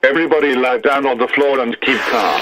Everybody lie down on the floor and keep calm.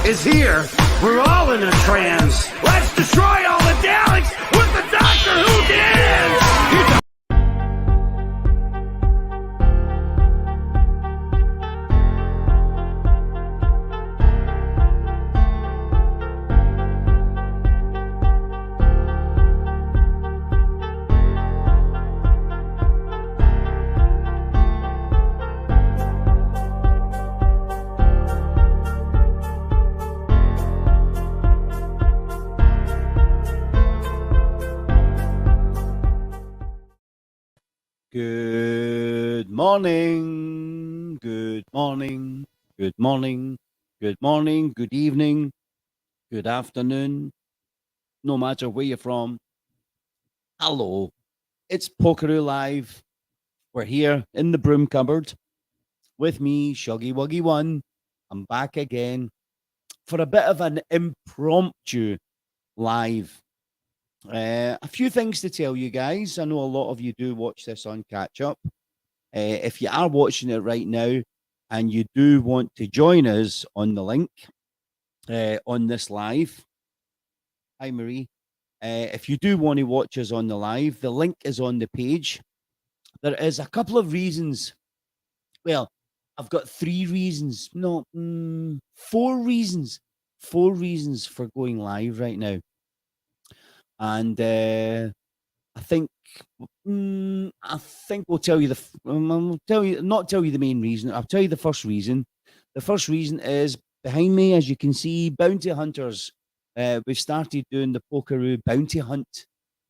Is here. We're all in a trance. Let's destroy all the Daleks with the Doctor Who dance! Good morning, good morning, good morning, good morning, good evening, good afternoon, no matter where you're from. Hello, it's Pokeroo Live. We're here in the broom cupboard with me, Shuggy Wuggy One. I'm back again for a bit of an impromptu live. A few things to tell you guys. I know a lot of you do watch this on catch up. If you are watching it right now and you do want to join us on the link on this live, hi Marie. If you do want to watch us on the live, the link is on the page. There is a couple of reasons. Well, I've got 3 reasons. No, 4 reasons. 4 reasons for going live right now. And I think we'll tell you not tell you the main reason. I'll tell you the first reason. The first reason is behind me, as you can see, bounty hunters. We've started doing the Pokeroo bounty hunt,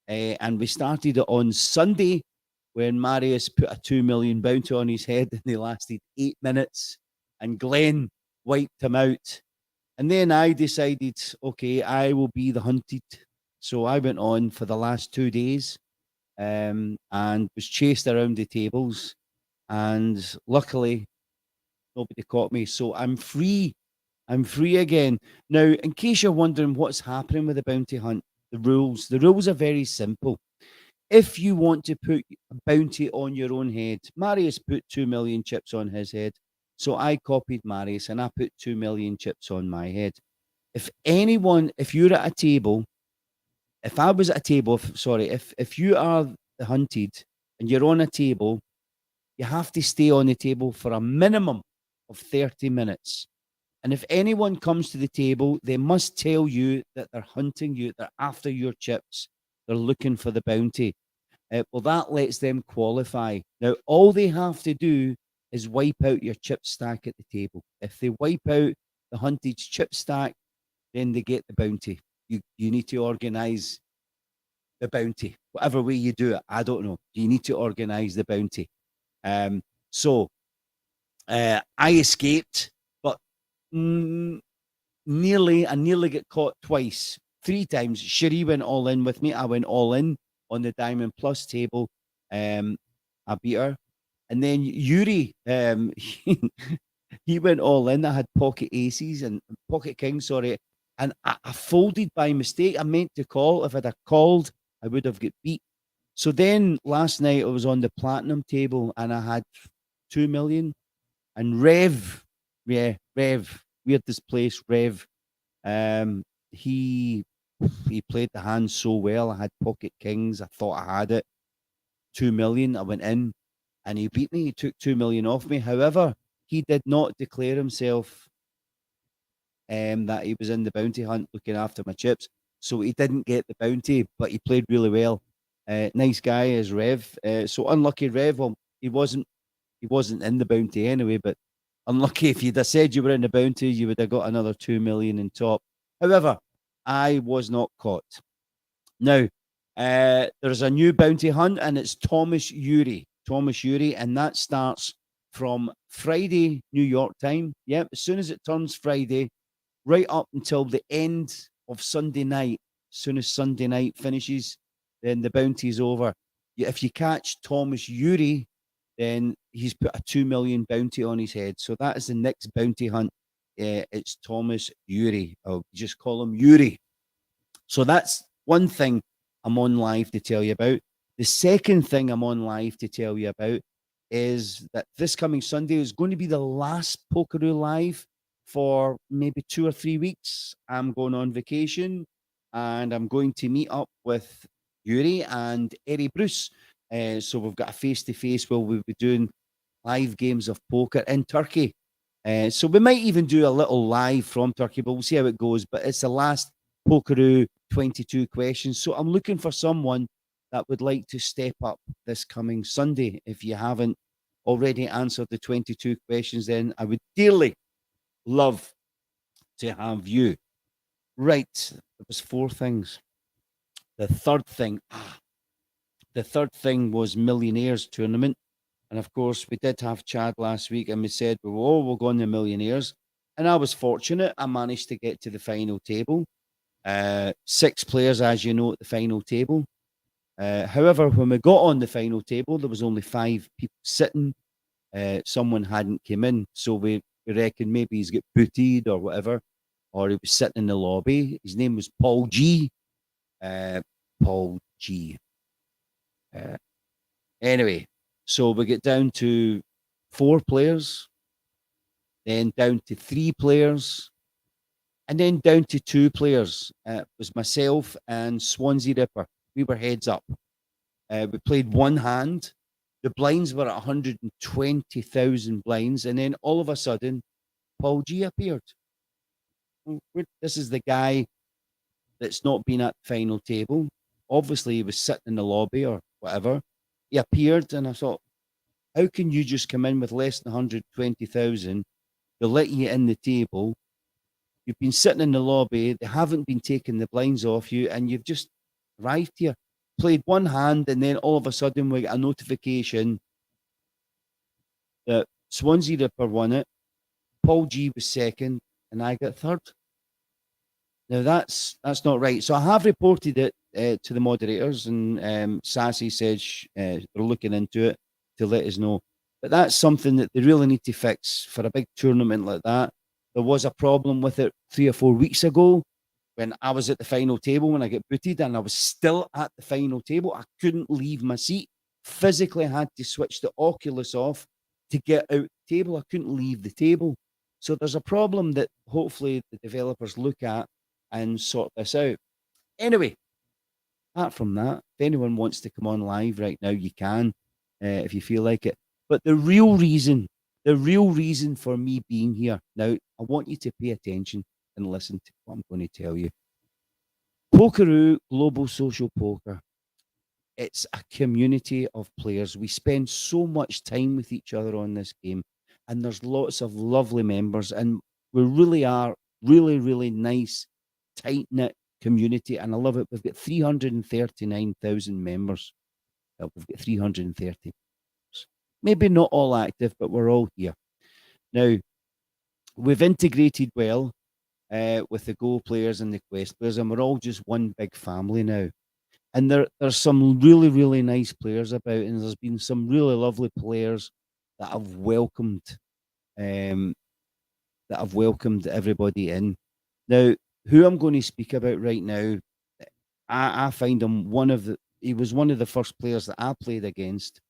and we started it on Sunday when Marius put a 2 million bounty on his head, and they lasted 8 minutes, and Glenn wiped him out. And then I decided, okay, I will be the hunted. So I went on for the last 2 days and was chased around the tables. And luckily, nobody caught me. So I'm free. I'm free again. Now, in case you're wondering what's happening with the bounty hunt, the rules are very simple. If you want to put a bounty on your own head, Marius put 2 million chips on his head. So I copied Marius and I put 2 million chips on my head. If you're at a table, if I was at a table, if you are hunted and you're on a table, you have to stay on the table for a minimum of 30 minutes. And if anyone comes to the table, they must tell you that they're hunting you, they're after your chips, they're looking for the bounty. Well, that lets them qualify. Now, all they have to do is wipe out your chip stack at the table. If they wipe out the hunted's chip stack, then they get the bounty. You need to organize the bounty. Whatever way you do it, I don't know. You need to organize the bounty. So I escaped, but I nearly got caught twice, 3 times. Cherie went all in with me. I went all in on the Diamond Plus table. I beat her. And then Yuri, he went all in. I had pocket aces and pocket kings, sorry. And I folded by mistake. I meant to call. If I'd have called, I would have got beat. So then last night I was on the platinum table and I had 2 million. And Rev, weirdest place, Rev. He played the hand so well. I had pocket kings. I thought I had it. 2 million. I went in. and he beat me. He took 2 million off me. However, he did not declare himself that he was in the bounty hunt looking after my chips. So he didn't get the bounty, but he played really well. Nice guy is Rev. So unlucky Rev. Well, he wasn't in the bounty anyway, but unlucky. If you'd have said you were in the bounty, you would have got another 2 million in top. However, I was not caught. Now, there's a new bounty hunt, and it's Thomas Yuri. Thomas Yuri, and that starts from Friday, New York time. Yep, as soon as it turns Friday, right up until the end of Sunday night. As soon as Sunday night finishes, then the bounty's over. If you catch Thomas Yuri, then he's put a 2 million bounty on his head. So that is the next bounty hunt. It's Thomas Yuri. I'll just call him Yuri. So that's one thing I'm on live to tell you about. The second thing I'm on live to tell you about is that this coming Sunday is going to be the last Pokeroo Live for maybe 2 or 3 weeks. I'm going on vacation and I'm going to meet up with Yuri and Eddie Bruce. So we've got a face-to-face where we'll be doing live games of poker in Turkey. So we might even do a little live from Turkey, but we'll see how it goes. But it's the last Pokeroo 22 questions. So I'm looking for someone that would like to step up this coming Sunday. If you haven't already answered the 22 questions, then I would dearly love to have you. Right, there was 4 things. The third thing was Millionaires Tournament. And of course, we did have Chad last week and we said, well, we're going to Millionaires. And I was fortunate. I managed to get to the final table. 6 players, as you know, at the final table. However, when we got on the final table, there was only 5 people sitting. Someone hadn't come in. So we reckon maybe he's got booted or whatever, or he was sitting in the lobby. His name was Paul G. Paul G. Anyway, so we get down to 4 players, then down to 3 players, and then down to 2 players. It was myself and Swansea Ripper. We were heads up. We played one hand. The blinds were at 120,000 blinds, and then all of a sudden, Paul G appeared. This is the guy that's not been at the final table. Obviously, he was sitting in the lobby or whatever. He appeared, and I thought, how can you just come in with less than 120,000? They'll let you in the table. You've been sitting in the lobby. They haven't been taking the blinds off you, and you've just arrived here. Played one hand, and then all of a sudden we get a notification that Swansea Ripper won it. Paul G was second, and I got third. Now that's not right. So I have reported it to the moderators, and Sassy said they're looking into it to let us know. But that's something that they really need to fix for a big tournament like that. There was a problem with it 3 or 4 weeks ago when I was at the final table when I get booted, and I was still at the final table. I couldn't leave my seat. Physically, I had to switch the Oculus off to get out the table. I couldn't leave the table. So there's a problem that hopefully the developers look at and sort this out. Anyway, apart from that, if anyone wants to come on live right now, you can, if you feel like it. But the real reason for me being here now, I want you to pay attention and listen to what I'm going to tell you. Pokeroo Global Social Poker. It's a community of players. We spend so much time with each other on this game, and there's lots of lovely members, and we really are really, really nice, tight-knit community, and I love it. We've got 339,000 members. We've got 330. Maybe not all active, but we're all here. Now, we've integrated well with the Go players and the Quest players, and we're all just one big family now. And there's some really, really nice players about, and there's been some really lovely players that have welcomed everybody in. Now, who I'm going to speak about right now, I find him he was one of the first players that I played against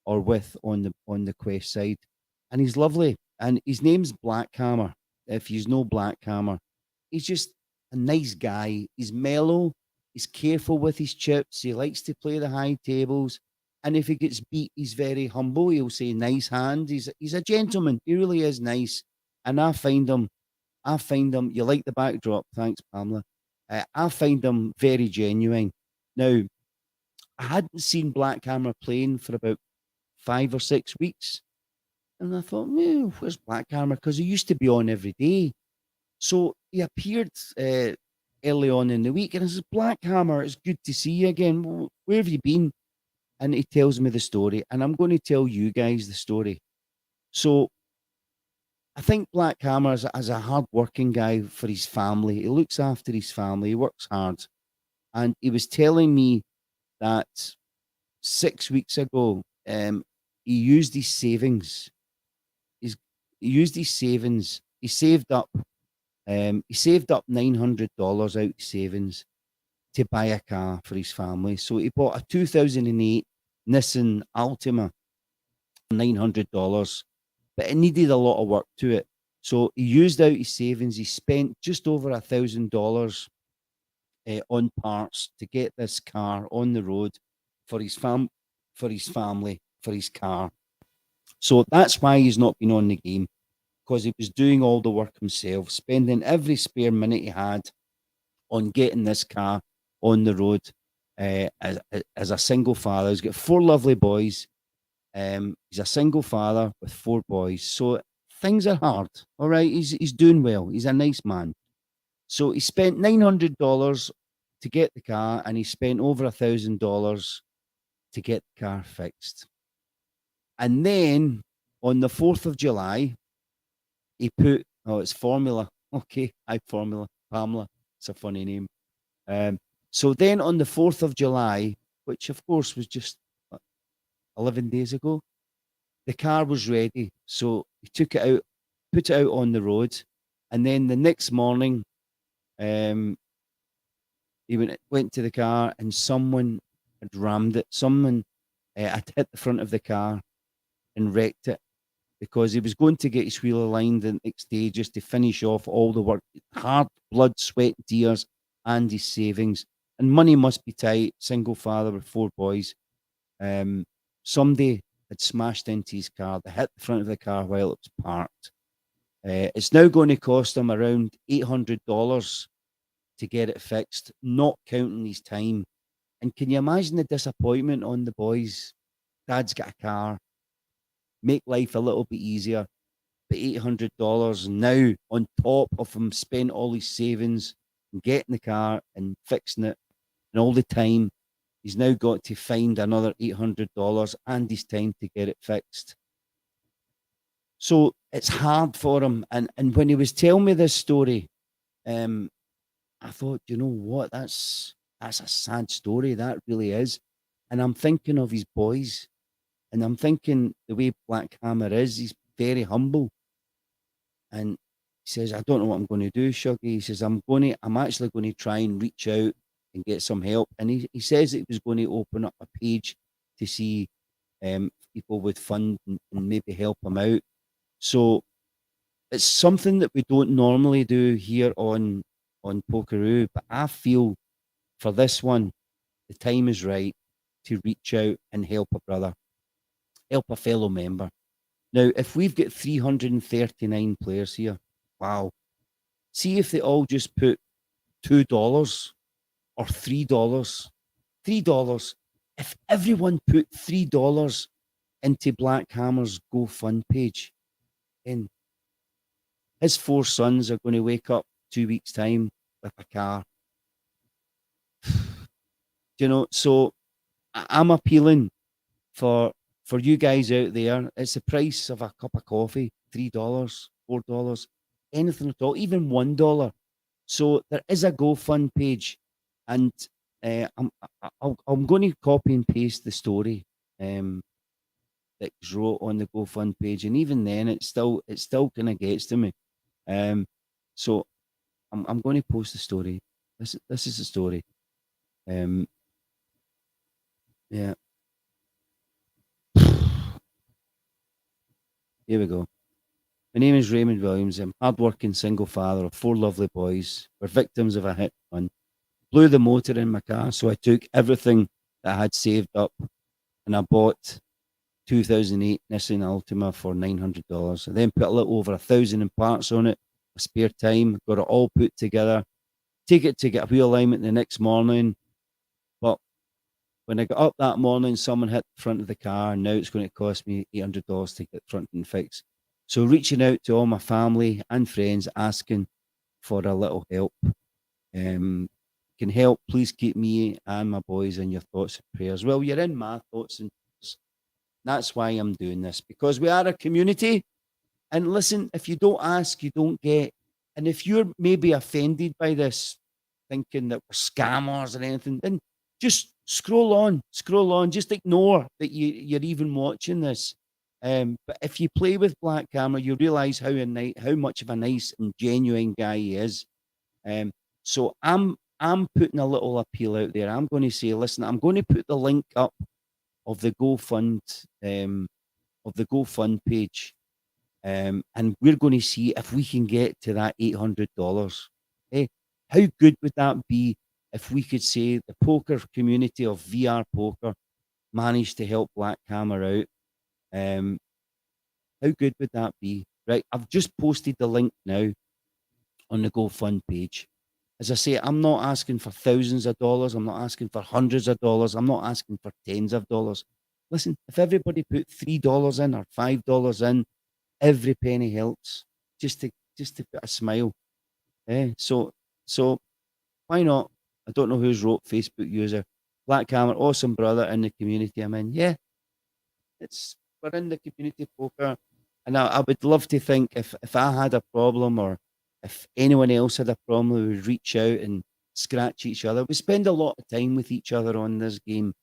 or with on the Quest side, and he's lovely. And his name's Blackhammer. If you know Blackhammer, he's just a nice guy. He's mellow. He's careful with his chips. He likes to play the high tables, And if he gets beat, he's very humble. He'll say, "Nice hand." He's a gentleman. He really is nice. And I find him. You like the backdrop? Thanks, Pamela. I find him very genuine. Now, I hadn't seen Black Hammer playing for about 5 or 6 weeks, and I thought, well, where's Black Hammer? Because he used to be on every day. So he appeared early on in the week, and I said, "Black Hammer, it's good to see you again. Where have you been?" And he tells me the story, and I'm going to tell you guys the story. So I think Black Hammer is a hard-working guy for his family. He looks after his family. He works hard, and he was telling me that 6 weeks ago, he used his savings. He's, he used his savings. He saved up. He saved up $900 out of savings to buy a car for his family. So he bought a 2008 Nissan Altima, $900, but it needed a lot of work to it. So he used out his savings. He spent just over $1,000 on parts to get this car on the road for his for his family, for his car. So that's why he's not been on the game, because he was doing all the work himself, spending every spare minute he had on getting this car on the road as a single father. He's got 4 lovely boys. He's a single father with 4 boys. So things are hard. All right. He's doing well. He's a nice man. So he spent $900 to get the car, and he spent over $1,000 to get the car fixed. And then on the 4th of July, he put, oh, it's Formula. Okay, hi, Formula. Pamela. It's a funny name. So then on the 4th of July, which of course was just 11 days ago, the car was ready. So he took it out, put it out on the road. And then the next morning, he went to the car, and someone had rammed it. Someone had hit the front of the car and wrecked it, because he was going to get his wheel aligned the next day just to finish off all the work, hard blood, sweat, tears, and his savings. And money must be tight. Single father with 4 boys. Somebody had smashed into his car. They hit the front of the car while it was parked. It's now going to cost him around $800 to get it fixed, not counting his time. And can you imagine the disappointment on the boys? Dad's got a car, make life a little bit easier, but $800 now on top of him spent all his savings and getting the car and fixing it, and all the time he's now got to find another $800 and his time to get it fixed. So it's hard for him. And when he was telling me this story, I thought, you know what, that's a sad story. That really is. And I'm thinking of his boys, and I'm thinking the way Black Hammer is, he's very humble. And he says, "I don't know what I'm going to do, Shuggy." He says, I'm actually going to try and reach out and get some help. And he says that he was going to open up a page to see people would fund and maybe help him out. So it's something that we don't normally do here on Pokeroo, but I feel for this one, the time is right to reach out and help a brother, help a fellow member. Now, if we've got 339 players here, wow. See if they all just put $2 or $3. $3. If everyone put $3 into Black Hammer's GoFund page, then his 4 sons are going to wake up 2 weeks' time with a car. You know, so I'm appealing for you guys out there. It's the price of a cup of coffee, $3, $4, anything at all, even $1. So there is a GoFund page, and I'm going to copy and paste the story that was wrote on the GoFund page, and even then, it still kind of gets to me. So I'm going to post the story. This is the story. Yeah. Here we go. My name is Raymond Williams. I'm a hard-working single father of 4 lovely boys. We're victims of a hit and run. Blew the motor in my car, so I took everything that I had saved up and I bought 2008 Nissan Altima for $900. I then put a little over 1,000 in parts on it, a spare time, got it all put together, take it to get a wheel alignment the next morning. But when I got up that morning, someone hit the front of the car, and now it's going to cost me $800 to get the front end fixed. So reaching out to all my family and friends, asking for a little help. Can help, please keep me and my boys in your thoughts and prayers. Well, you're in my thoughts and prayers. That's why I'm doing this, because we are a community. And listen, if you don't ask, you don't get. And if you're maybe offended by this, thinking that we're scammers or anything, then just scroll on, just ignore that you're even watching this. But if you play with Black Camera, you realize how much of a nice and genuine guy he is. So I'm putting a little appeal out there. I'm going to say, listen, I'm going to put the link up of the GoFund page, and we're going to see if we can get to that $800. Eh? How good would that be if we could say the poker community of VR poker managed to help Black Hammer out? How good would that be? Right, I've just posted the link now on the GoFund page. As I say, I'm not asking for thousands of dollars. I'm not asking for hundreds of dollars. I'm not asking for tens of dollars. Listen, if everybody put $3 in or $5 in, every penny helps. Just to put a smile. So why not? I don't know who's wrote Facebook user. Black Hammer, awesome brother in the community I'm in. Yeah, we're in the community poker. And I would love to think if I had a problem, or if anyone else had a problem, we would reach out and scratch each other. We spend a lot of time with each other on this game.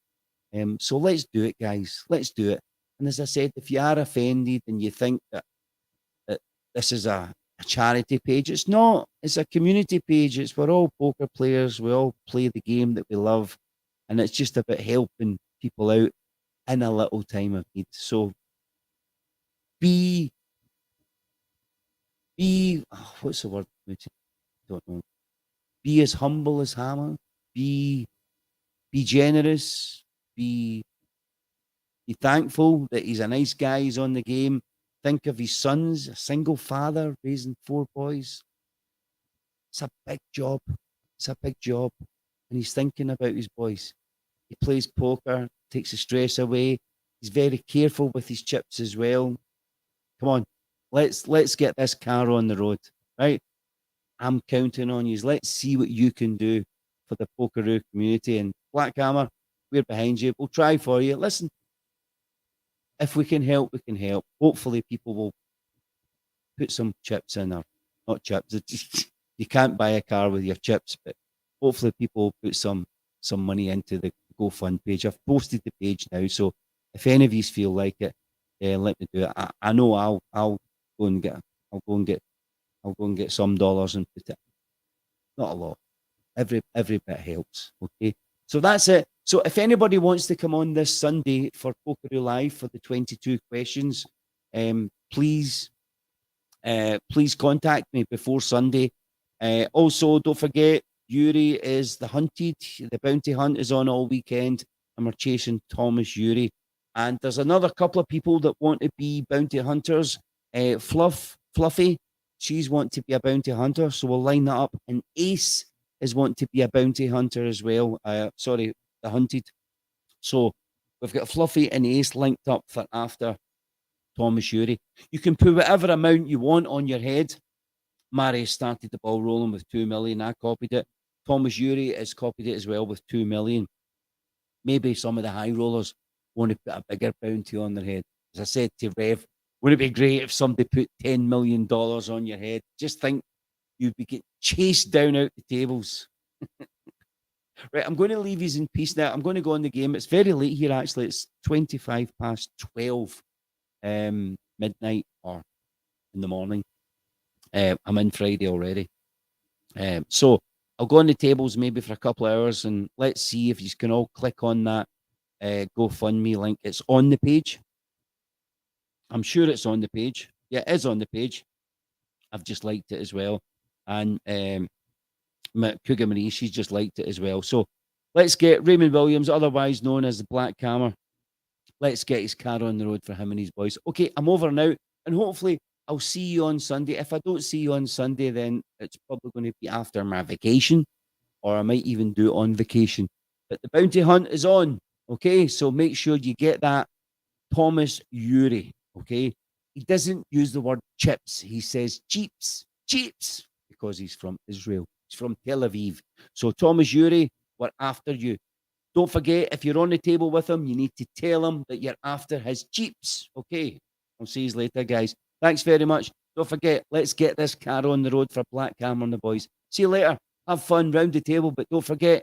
So let's do it, guys. Let's do it. And as I said, if you are offended and you think that this is a charity page, it's not. It's a community page. We're all poker players. We all play the game that we love. And it's just about helping people out in a little time of need. So be what's the word? I don't know. Be as humble as Hammer. Be generous. Be thankful that he's a nice guy. He's on the game. Think of his sons, a single father raising 4 boys. It's a big job. It's a big job. And he's thinking about his boys. He plays poker, takes the stress away. He's very careful with his chips as well. Come on, let's get this car on the road, right? I'm counting on you. Let's see what you can do for the Pokeroo community. And Black Hammer, we're behind you. We'll try for you. Listen, if we can help, we can help. Hopefully people will put some chips in, or not chips. You can't buy a car with your chips, but hopefully people will put some money into the GoFund page. I've posted the page now, so if any of you feel like it, let me do it. I know I'll go and get some dollars and put it. Not a lot. Every bit helps. Okay. So that's it. So if anybody wants to come on this Sunday for Pokeroo Live for the 22 questions, please contact me before Sunday. Also, don't forget, Yuri is the hunted. The bounty hunt is on all weekend, and we're chasing Thomas Yuri. And there's another couple of people that want to be bounty hunters. Fluffy, she's want to be a bounty hunter, so we'll line that up. And Ace is want to be a bounty hunter as well. Sorry, the hunted. So we've got Fluffy and Ace linked up for after Thomas Yuri. You can put whatever amount you want on your head. Mari started the ball rolling with 2 million. I copied it. Thomas Yuri has copied it as well with 2 million. Maybe some of the high rollers want to put a bigger bounty on their head. As I said to Rev, wouldn't it be great if somebody put $10 million on your head? Just think you'd be getting chased down out the tables. Right, I'm going to leave you in peace now. I'm going to go on the game. It's very late here, actually. It's 25 past 12 midnight or in the morning. I'm in Friday already. So I'll go on the tables maybe for a couple of hours, and let's see if you can all click on that GoFundMe link. It's on the page. I'm sure it's on the page. Yeah, it is on the page. I've just liked it as well. And Cougar Marie, she's just liked it as well. So let's get Raymond Williams, otherwise known as the Black Hammer, let's get his car on the road for him and his boys. Okay, I'm over now, and hopefully I'll see you on Sunday. If I don't see you on Sunday, then it's probably going to be after my vacation, or I might even do it on vacation. But the bounty hunt is on. Okay, so make sure you get that Thomas Uri. Okay, he doesn't use the word chips. He says cheeps, cheeps, because he's from Israel. He's from Tel Aviv. So Thomas Uri, we're after you. Don't forget, if you're on the table with him, you need to tell him that you're after his cheeps. Okay. I'll see you later, guys. Thanks very much. Don't forget, let's get this car on the road for Black Camera and the boys. See you later. Have fun round the table, but don't forget,